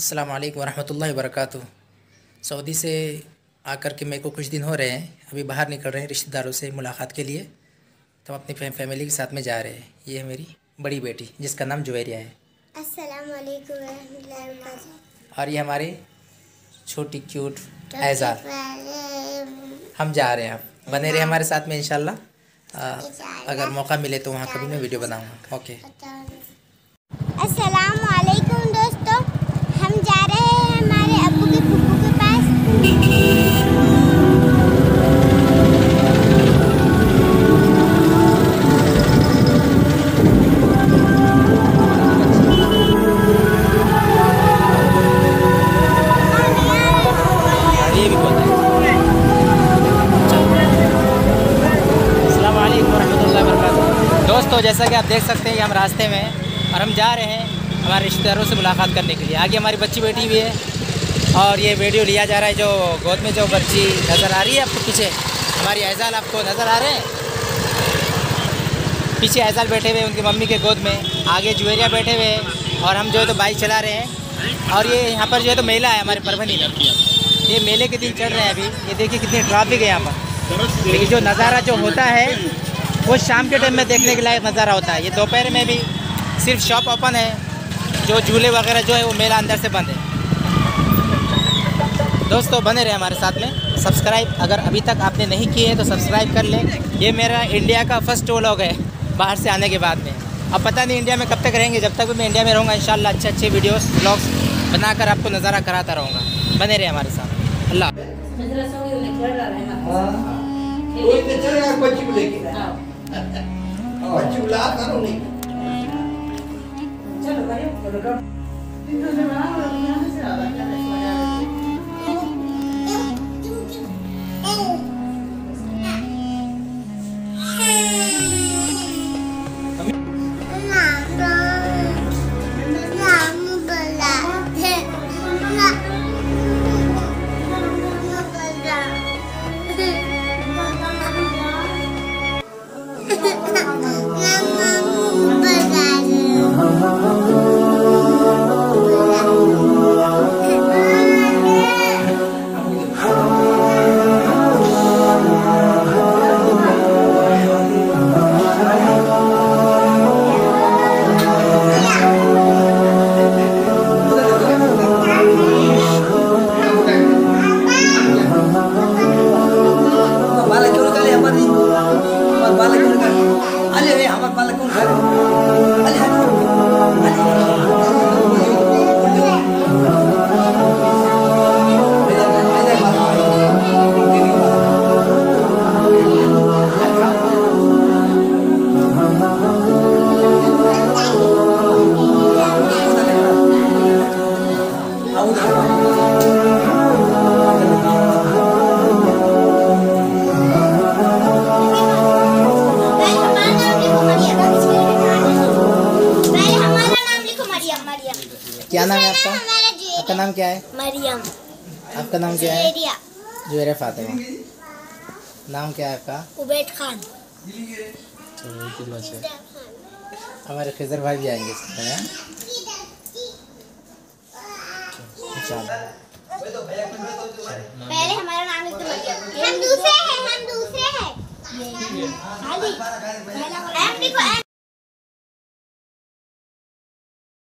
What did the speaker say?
अस्सलाम वालेकुम वरहमतुल्लाहि वबरकातुहू। सऊदी से आकर के मेरे को कुछ दिन हो रहे हैं, अभी बाहर निकल रहे हैं रिश्तेदारों से मुलाकात के लिए। तो अपनी फैमिली के साथ में जा रहे हैं। ये है मेरी बड़ी बेटी जिसका नाम जुवेरिया है। अस्सलाम वालेकुम रहमतुल्लाहि वबरकातुहू। और ये हमारी छोटी क्यूट ऐज़ा। हम जा रहे हैं, आप बने रहे हमारे साथ में इंशाल्लाह। अगर मौका मिले तो वहाँ कभी मैं वीडियो बनाऊँगा। ओके। अस्सलाम वालेकुम दोस्तों, हम जा रहे हैं हमारे अब्बू के फूफू के पास। अस्सलाम वालेकुम वरहमतुल्लाहि वबरकातुहू। दोस्तों, जैसा कि आप देख सकते हैं कि हम रास्ते में हैं और हम जा रहे हैं हमारे रिश्तेदारों से मुलाकात करने के लिए। आगे हमारी बच्ची बैठी हुई है और ये वीडियो लिया जा रहा है। जो गोद में जो बच्ची नज़र आ रही है आपको पीछे, हमारी ऐज़ाल आपको नज़र आ रहे हैं। पीछे ऐज़ाल बैठे हुए उनकी मम्मी के गोद में, आगे जुवेरिया बैठे हुए हैं और हम जो है तो बाइक चला रहे हैं। और ये यहाँ पर जो है तो मेला है हमारे परभनी में। ये मेले के दिन चल रहे हैं अभी। ये देखिए कितनी ट्रैफिक है यहाँ पर। लेकिन जो नज़ारा जो होता है वो शाम के टाइम में देखने के लायक नज़ारा होता है। ये दोपहर में भी सिर्फ शॉप ओपन है, जो झूले वगैरह जो है वो मेला अंदर से बंद है। दोस्तों, बने रहे हमारे साथ में। सब्सक्राइब अगर अभी तक आपने नहीं किए हैं तो सब्सक्राइब कर लें। ये मेरा इंडिया का फर्स्ट व्लॉग है बाहर से आने के बाद में। अब पता नहीं इंडिया में कब तक रहेंगे। जब तक भी मैं इंडिया में रहूँगा इंशाल्लाह अच्छे वीडियोस व्लॉग्स बनाकर आपको नज़ारा कराता रहूँगा। बने रहे हमारे साथ। अल्लाह। क्या नाम है आपका? आपका नाम क्या है? मरियम। आपका नाम क्या है? जुवेरिया फातिमा। नाम क्या है आपका? उबैद खान। हमारे खिजर भाई भी आएंगे। पहले हमारा नाम लिख दो मरियम। हम दूसरे हैं।